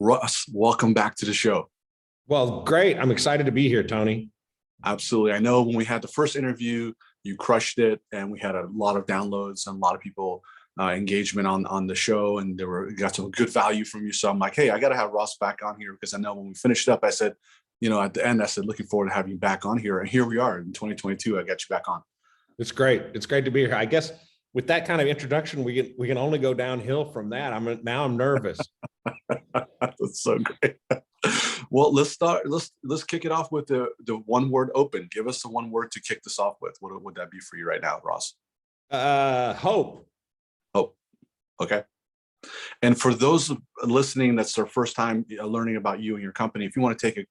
Ross, welcome back to the show. Well, great. I'm excited to be here, Tony. Absolutely. I know when we had the first interview, you crushed it, and we had a lot of downloads and a lot of people engagement on the show, and got some good value from you. So I'm like, hey, I got to have Ross back on here because I know when we finished up, I said, at the end, I said, looking forward to having you back on here. And here we are in 2022. I got you back on. It's great. It's great to be here. I guess with that kind of introduction, we can only go downhill from that. I'm nervous. That's so great. Well, let's start. Let's kick it off with the one word open. Give us the one word to kick this off with. What would that be for you right now, Ross? Hope. Hope. Okay. And for those listening, that's their first time learning about you and your company. If you want to take a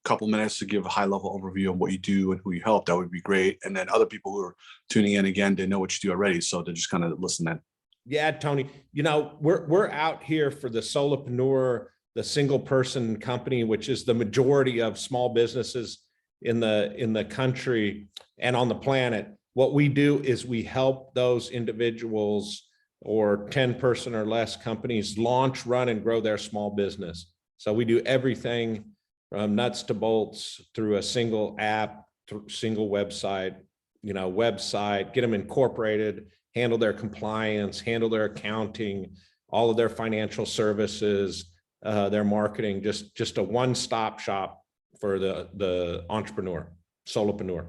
couple minutes to give a high level overview of what you do and who you help, that would be great. And then other people who are tuning in again, they know what you do already, so they just kind of listen in. Yeah, Tony. We're out here for the solopreneur, the single person company, which is the majority of small businesses in the country and on the planet. What we do is we help those individuals or 10-person or less companies launch, run, and grow their small business. So we do everything from nuts to bolts through a single app, through single website, get them incorporated, handle their compliance, handle their accounting, all of their financial services, their marketing, just a one-stop shop for the entrepreneur, solopreneur.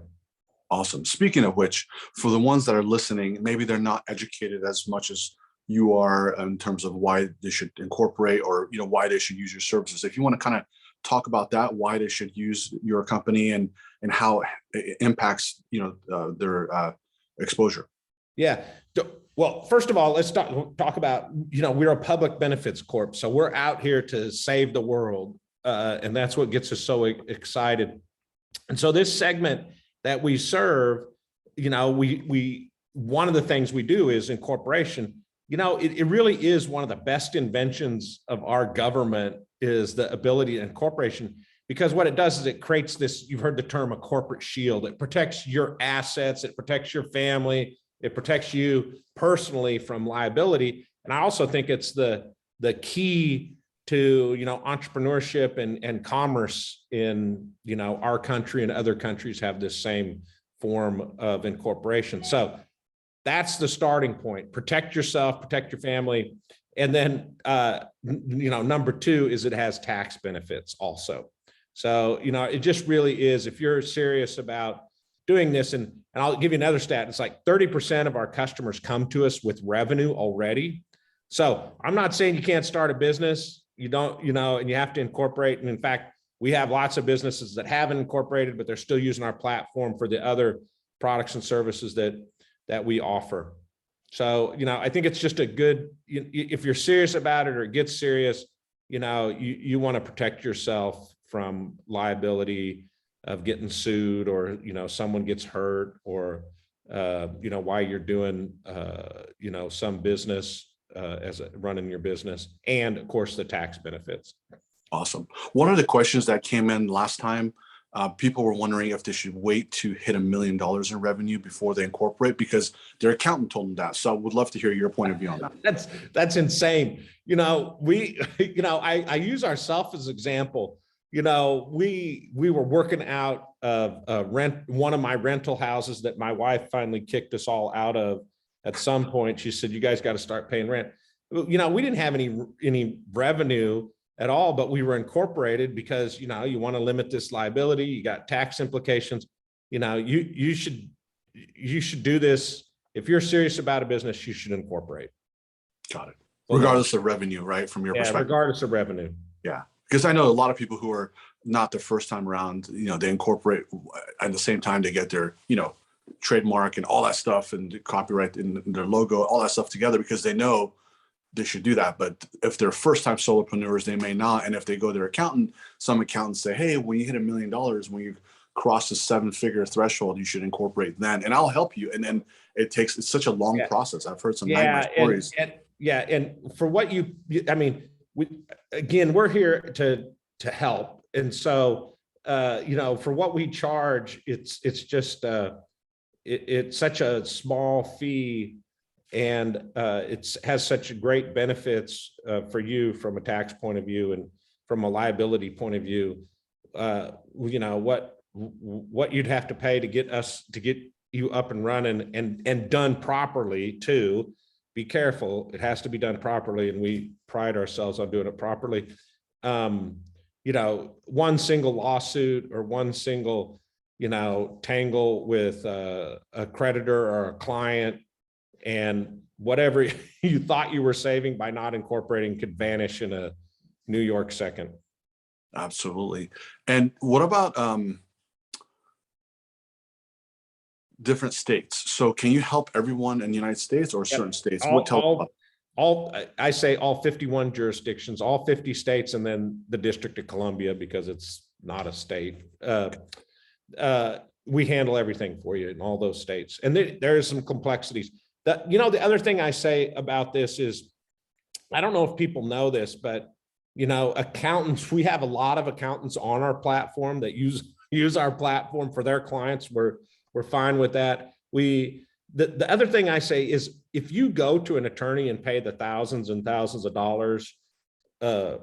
Awesome. Speaking of which, for the ones that are listening, maybe they're not educated as much as you are in terms of why they should incorporate or why they should use your services. If you want to kind of talk about that, why they should use your company and how it impacts their exposure. Yeah. Well, first of all, let's talk about, we're a public benefits corp. So we're out here to save the world. And that's what gets us so excited. And so this segment that we serve, one of the things we do is incorporation. It really is one of the best inventions of our government is the ability to incorporation, because what it does is it creates this, you've heard the term a corporate shield. It protects your assets. It protects your family. It protects you personally from liability. And I also think it's the key to, entrepreneurship and commerce in, our country, and other countries have this same form of incorporation. So that's the starting point. Protect yourself, protect your family. And then, number two is it has tax benefits also. So, it just really is, if you're serious about doing this, and I'll give you another stat, it's like 30% of our customers come to us with revenue already. So I'm not saying you can't start a business, and you have to incorporate. And in fact, we have lots of businesses that haven't incorporated, but they're still using our platform for the other products and services that we offer. So, I think it's just a good, if you're serious about it or it gets serious, you want to protect yourself from liability of getting sued, or, someone gets hurt, or, while you're doing, some business as running your business, and of course the tax benefits. Awesome. One of the questions that came in last time, people were wondering if they should wait to hit $1 million in revenue before they incorporate, because their accountant told them that. So I would love to hear your point of view on that. That's insane. I use ourselves as an example. We were working out of one of my rental houses that my wife finally kicked us all out of. At some point, she said, "You guys got to start paying rent." We didn't have any revenue at all, but we were incorporated because, you want to limit this liability. You got tax implications. You should do this. If you're serious about a business, you should incorporate. Got it. Regardless of revenue, right? From your perspective. Regardless of revenue. Yeah. Because I know a lot of people who are not the first time around, they incorporate at the same time they get their, trademark and all that stuff, and the copyright and their logo, all that stuff together, because they know they should do that. But if they're first time solopreneurs, they may not. And if they go to their accountant, some accountants say, hey, when you hit $1 million, when you cross the 7-figure threshold, you should incorporate then, and I'll help you. And then it's such a long process. I've heard some nightmare stories. And for what we're here to help. And so, for what we charge, it's just, it's such a small fee and it has such great benefits for you from a tax point of view and from a liability point of view. You know, what you'd have to pay to get you up and running and done properly too. Be careful, it has to be done properly, and we pride ourselves on doing it properly. You know, one single lawsuit or one single, you know, tangle with a creditor or a client, and whatever you thought you were saving by not incorporating could vanish in a New York second. Absolutely. And what about different states? So can you help everyone in the United States or certain states? I say all 51 jurisdictions, all 50 states, and then the District of Columbia, because it's not a state. We handle everything for you in all those states. And there is some complexities. You know, the other thing I say about this is, I don't know if people know this, but, you know, accountants, we have a lot of accountants on our platform that use our platform for their clients. We're fine with that. The other thing I say is, if you go to an attorney and pay the thousands and thousands of dollars that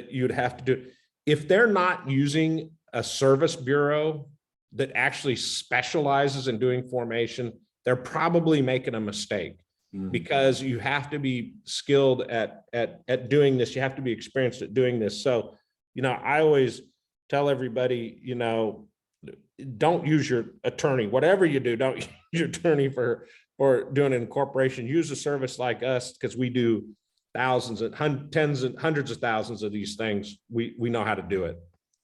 you'd have to do, if they're not using a service bureau that actually specializes in doing formation, they're probably making a mistake. Because you have to be skilled at doing this. You have to be experienced at doing this. So, you know, I always tell everybody, you know, don't use your attorney. Whatever you do, don't use your attorney for doing an incorporation. Use a service like us, because we do thousands and tens and hundreds of thousands of these things. We know how to do it.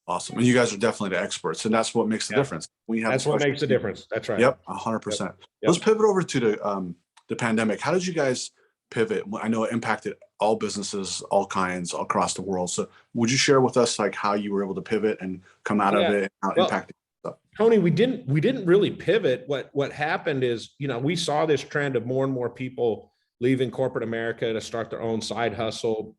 Awesome. And you guys are definitely the experts, and that's what makes the difference. That's what makes the difference. That's right. Yep, 100%. Yep. Let's pivot over to the pandemic. How did you guys pivot? I know it impacted all businesses, all kinds, all across the world. So would you share with us like how you were able to pivot and come out of it, and how it impacted stuff? Tony, we didn't really pivot. What happened is, you know, we saw this trend of more and more people leaving corporate America to start their own side hustle.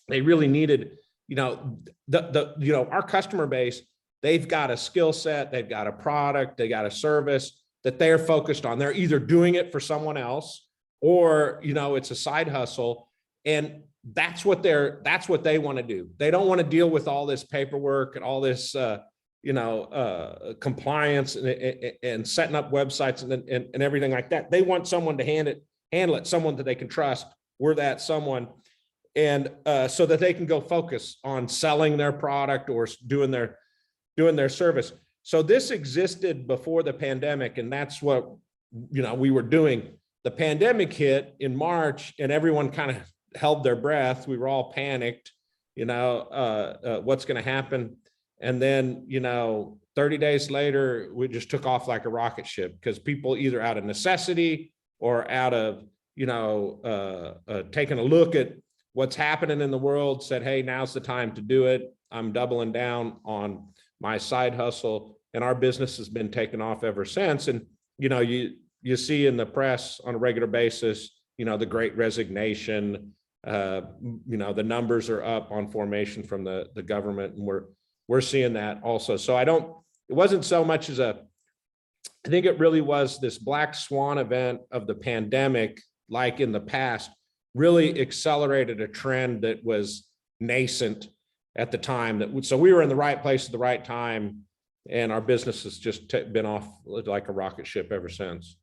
They really needed, you know, our customer base, they've got a skill set, they've got a product, they got a service that they're focused on. They're either doing it for someone else, or, you know, it's a side hustle, and that's what they want to do. They don't want to deal with all this paperwork and all this, compliance and setting up websites and everything like that. They want someone to handle it, someone that they can trust. We're that someone. And so that they can go focus on selling their product or doing their service. So this existed before the pandemic, and that's what, you know, we were doing. The pandemic hit in March, and everyone kind of held their breath. We were all panicked, you know, what's going to happen. And then, you know, 30 days later, we just took off like a rocket ship, because people, either out of necessity or out of, you know, taking a look at what's happening in the world, said, hey, now's the time to do it. I'm doubling down on my side hustle, and our business has been taken off ever since. And, you know, you see in the press on a regular basis, you know, the Great Resignation, you know, the numbers are up on formation from the government, and we're seeing that also. So it wasn't so much as I think it really was this black swan event of the pandemic, like in the past, really accelerated a trend that was nascent at the time. So we were in the right place at the right time, and our business has just been off like a rocket ship ever since.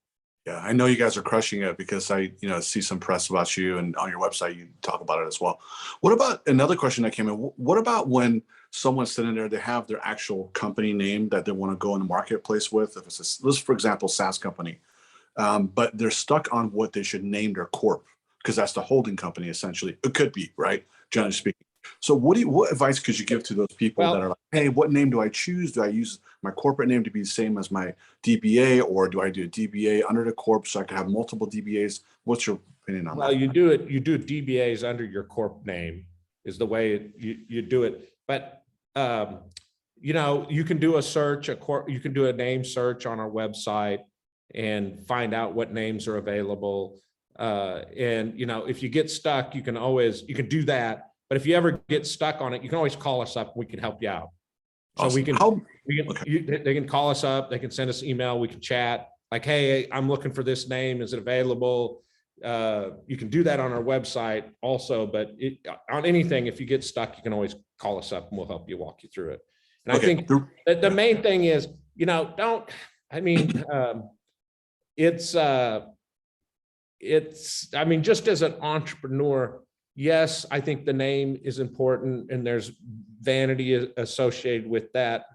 Yeah, I know you guys are crushing it, because I, you know, see some press about you, and on your website you talk about it as well. What about another question that came in? What about when someone's sitting there, they have their actual company name that they want to go in the marketplace with? If it's let's, for example, SaaS company, but they're stuck on what they should name their corp, because that's the holding company essentially. It could be, right? Generally speaking. So what advice could you give to those people that are like, hey, what name do I choose? Do I use my corporate name to be the same as my DBA, or do I do a DBA under the corp so I can have multiple DBAs? What's your opinion on that? Well, you do DBAs under your corp name is the way you do it. But, you know, you can do a search, you can do a name search on our website and find out what names are available. And, you know, if you get stuck, you can do that. But if you ever get stuck on it, you can always call us up. We can help you out. So awesome. They can call us up. They can send us email. We can chat like, hey, I'm looking for this name. Is it available? You can do that on our website also, but on anything, if you get stuck, you can always call us up and we'll help you walk you through it. And Okay. I think that the main thing is, just as an entrepreneur, yes, I think the name is important and there's vanity associated with that.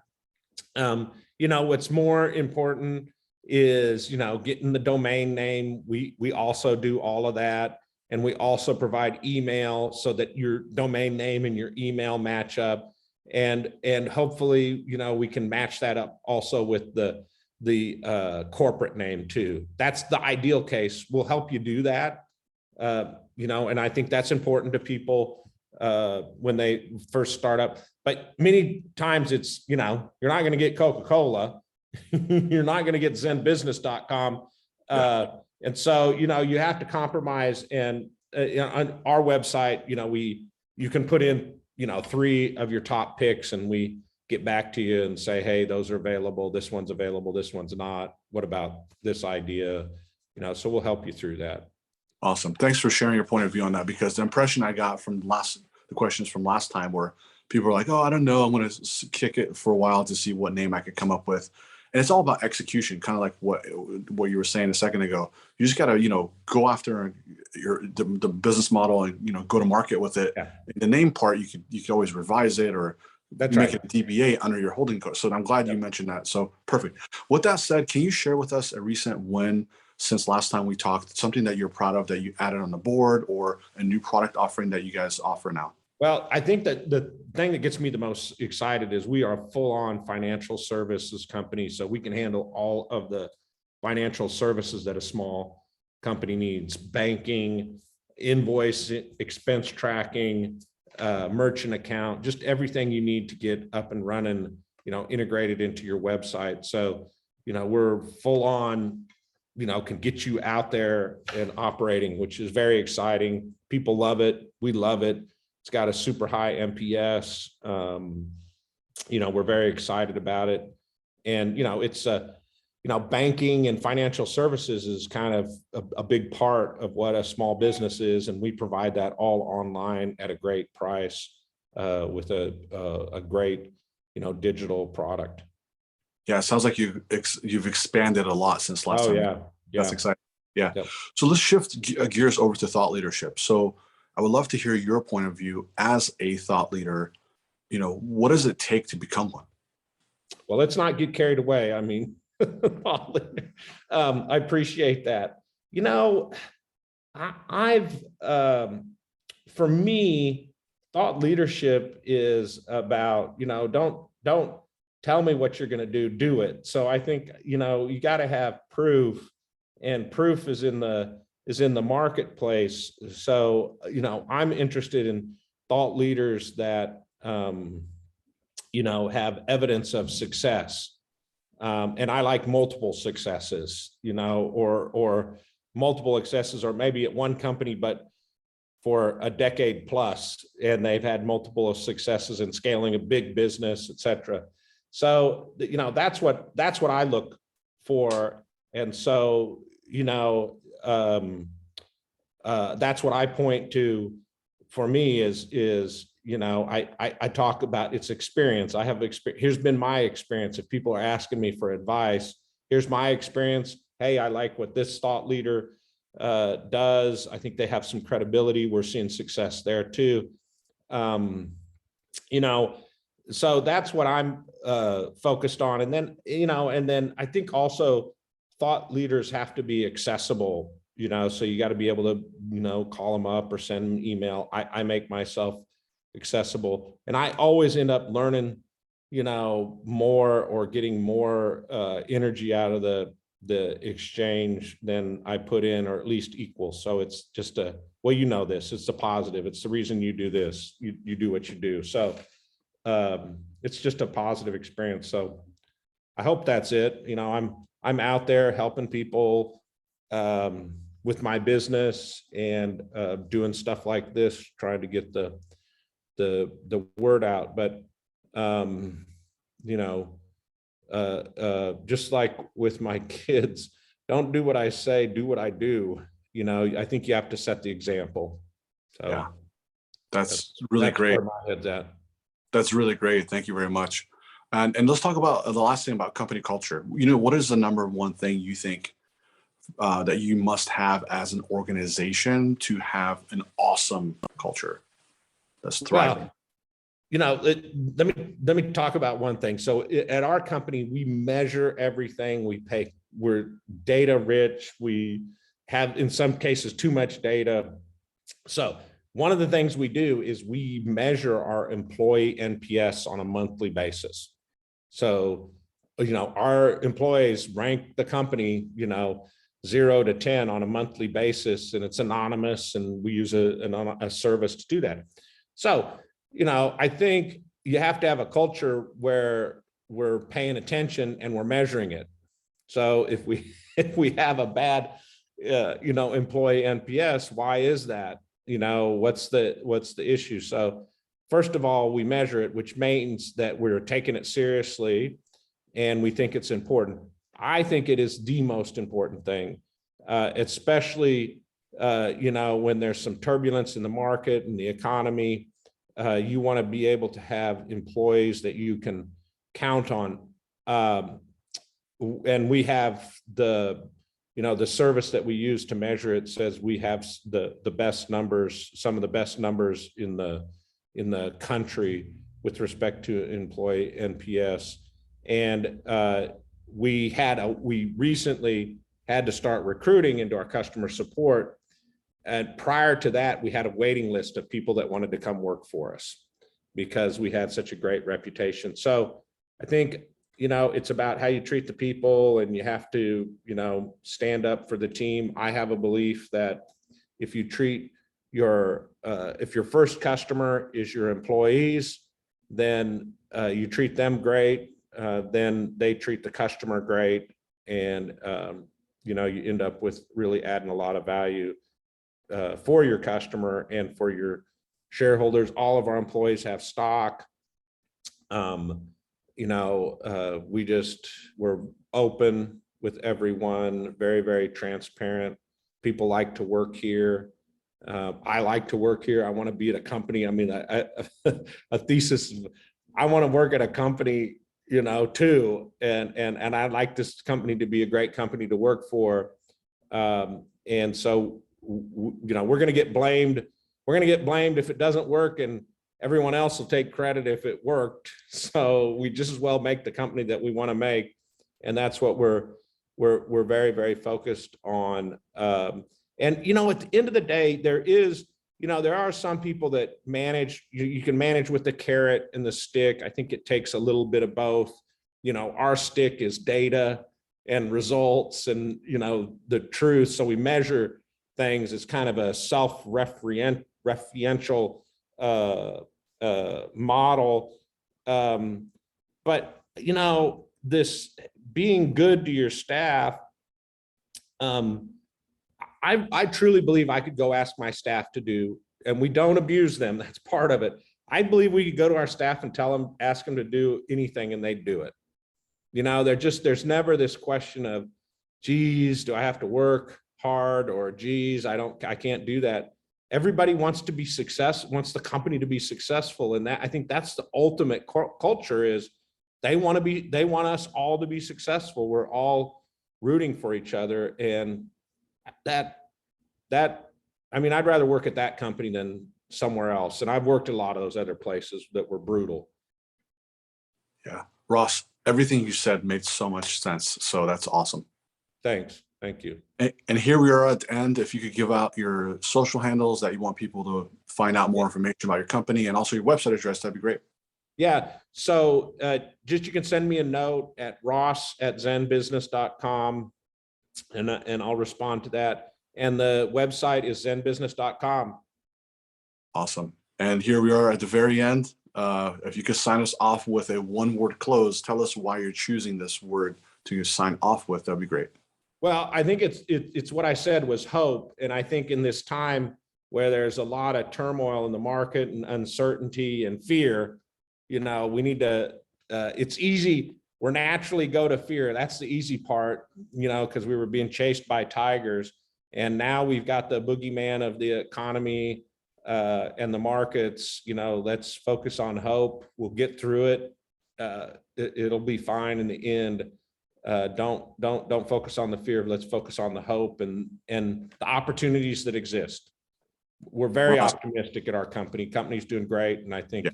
What's more important is, getting the domain name. We also do all of that. And we also provide email so that your domain name and your email match up. And hopefully, we can match that up also with the corporate name too. That's the ideal case. We'll help you do that. And I think that's important to people when they first start up. But many times it's, you're not going to get Coca-Cola. You're not going to get ZenBusiness.com. And so, you have to compromise. And on our website, you can put in, 3 of your top picks and we get back to you and say, hey, those are available. This one's available. This one's not. What about this idea? So we'll help you through that. Awesome. Thanks for sharing your point of view on that, because the impression I got from the questions from last time were people were like, oh, I don't know. I'm going to kick it for a while to see what name I could come up with. And it's all about execution, kind of like what you were saying a second ago. You just got to, go after the business model and, go to market with it. Yeah. The name part, you can always revise it or That's make right. it a DBA under your holding code. So I'm glad you mentioned that. So perfect. With that said, can you share with us a recent win since last time we talked, something that you're proud of that you added on the board, or a new product offering that you guys offer now? Well, I think that the thing that gets me the most excited is we are a full-on financial services company. So we can handle all of the financial services that a small company needs: banking, invoice, expense tracking, merchant account, just everything you need to get up and running, integrated into your website. So, we're full on, can get you out there and operating, which is very exciting. People love it. We love it. It's got a super high NPS. We're very excited about it. And, it's banking and financial services is kind of a big part of what a small business is. And we provide that all online at a great price with a great, digital product. Yeah, it sounds like you've expanded a lot since last time. Yeah. That's exciting. Yeah. Yep. So let's shift gears over to thought leadership. So I would love to hear your point of view as a thought leader. What does it take to become one? Well, let's not get carried away. I mean, I appreciate that. For me, thought leadership is about, don't tell me what you're going to do it. So I think, you got to have proof, and proof is in the marketplace. So, I'm interested in thought leaders that, have evidence of success. And I like multiple successes, or multiple successes, or maybe at one company, but for a decade plus, and they've had multiple successes in scaling a big business, et cetera. So, that's what I look for. And so, that's what I point to for me is, I talk about its experience. I have experience. Here's been my experience. If people are asking me for advice, here's my experience. Hey, I like what this thought leader does. I think they have some credibility. We're seeing success there too. So that's what I'm focused on. And then, I think also thought leaders have to be accessible, so you got to be able to, call them up or send them an email. I make myself accessible, and I always end up learning, more or getting more energy out of the exchange than I put in, or at least equal. So it's just this, it's a positive. It's the reason you do this. You do what you do. So it's just a positive experience. So I hope that's it. I'm out there helping people with my business and doing stuff like this, trying to get the word out. But just like with my kids, don't do what I say, do what I do. I think you have to set the example. So Yeah, that's really that's great. where my head's at. That's really great. Thank you very much. And let's talk about the last thing about company culture. What is the number one thing you think that you must have as an organization to have an awesome culture that's thriving? Well, let me talk about one thing. So at our company, we measure everything. We're data rich. We have, in some cases, too much data. So one of the things we do is we measure our employee NPS on a monthly basis. So, our employees rank the company, 0 to 10 on a monthly basis, and it's anonymous, and we use a service to do that. So, I think you have to have a culture where we're paying attention and we're measuring it. So if we have a bad, employee NPS, why is that? What's the issue? So first of all, we measure it, which means that we're taking it seriously and we think it's important. I think it is the most important thing, especially, when there's some turbulence in the market and the economy. You want to be able to have employees that you can count on. And we have the service that we use to measure it says we have the best numbers, some of the best numbers in the country with respect to employee NPS. And we recently had to start recruiting into our customer support. And prior to that, we had a waiting list of people that wanted to come work for us because we had such a great reputation. So I think, it's about how you treat the people, and you have to, stand up for the team. I have a belief that if you treat if your first customer is your employees, then you treat them great, then they treat the customer great. And, you end up with really adding a lot of value for your customer and for your shareholders. All of our employees have stock. We're open with everyone, very, very transparent. People like to work here. I like to work here. I want to be at a company. I mean, a thesis, I want to work at a company, too. And I'd like this company to be a great company to work for. And so, we're going to get blamed. We're going to get blamed if it doesn't work, and everyone else will take credit if it worked. So we just as well make the company that we want to make. And that's what we're very, very focused on. And, at the end of the day, there are some people that manage, you can manage with the carrot and the stick. I think it takes a little bit of both. Our stick is data and results and, the truth. So we measure things. It's kind of a self-referential model. But, this being good to your staff, I truly believe I could go ask my staff to do, and we don't abuse them. That's part of it. I believe we could go to our staff and ask them to do anything, and they'd do it. There's never this question of, geez, do I have to work hard, or geez, I can't do that. Everybody wants to be wants the company to be successful. And I think that's the ultimate culture is they want us all to be successful. We're all rooting for each other. And I'd rather work at that company than somewhere else. And I've worked at a lot of those other places that were brutal. Yeah. Ross, everything you said made so much sense. So that's awesome. Thanks. Thank you. And here we are at the end. If you could give out your social handles that you want people to find out more information about your company and also your website address, that'd be great. Yeah. So you can send me a note at ross@zenbusiness.com and I'll respond to that. And the website is zenbusiness.com. Awesome. And here we are at the very end. If you could sign us off with a one-word close, tell us why you're choosing this word to sign off with. That'd be great. Well, I think it's what I said was hope. And I think in this time where there's a lot of turmoil in the market and uncertainty and fear, we need to, it's easy. We're naturally go to fear. That's the easy part, because we were being chased by tigers. And now we've got the boogeyman of the economy and the markets. Let's focus on hope. We'll get through it. It'll be fine in the end. Don't focus on the fear. Let's focus on the hope and the opportunities that exist. We're very optimistic at our company. Company's doing great, and I think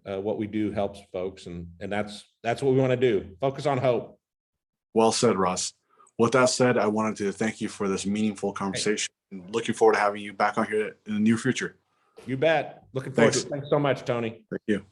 what we do helps folks, and that's what we want to do. Focus on hope. Well said, Ross. With that said, I wanted to thank you for this meaningful conversation. And looking forward to having you back on here in the near future. You bet. Looking forward to it. Thanks so much, Tony. Thank you.